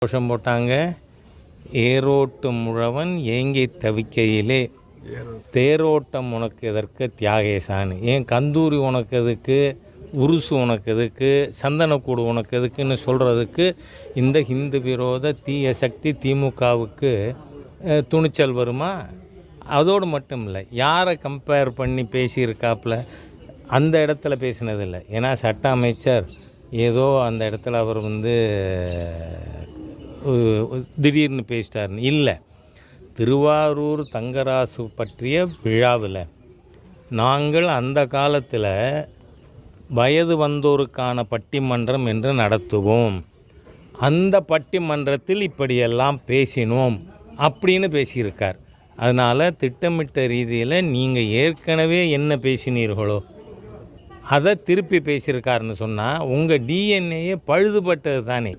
கோஷம் போட்டாங்க. ஏரோட்டு முழவன் ஏங்கி தவிக்கையிலே தேரோட்டம் உனக்கு எதற்கு தியாகேசான்னு, ஏன் கந்தூரி உனக்கு எதுக்கு, உருசு உனக்கு எதுக்கு, சந்தனக்கூடு உனக்கு எதுக்குன்னு சொல்கிறதுக்கு இந்த ஹிந்து விரோத தீய சக்தி திமுகவுக்கு துணிச்சல் வருமா? அதோடு மட்டும் இல்லை, யாரை கம்பேர் பண்ணி பேசியிருக்காப்புல அந்த இடத்துல பேசினதில்லை. ஏன்னா சட்ட அமைச்சர் ஏதோ அந்த இடத்துல அவர் திடீர்னு பேசிட்டார்னு இல்லை. திருவாரூர் தங்கராசு பற்றிய விழாவில் நாங்கள் அந்த காலத்தில் வயது வந்தோருக்கான பட்டிமன்றம் என்று நடத்துவோம், அந்த பட்டிமன்றத்தில் இப்படியெல்லாம் பேசினோம் அப்படின்னு பேசியிருக்கார். அதனால் திட்டமிட்ட ரீதியில் நீங்கள் ஏற்கனவே என்ன பேசினீர்களோ அதை திருப்பி பேசியிருக்காருன்னு சொன்னால் உங்கள் டிஎன்ஏயே பழுதுபட்டது தானே.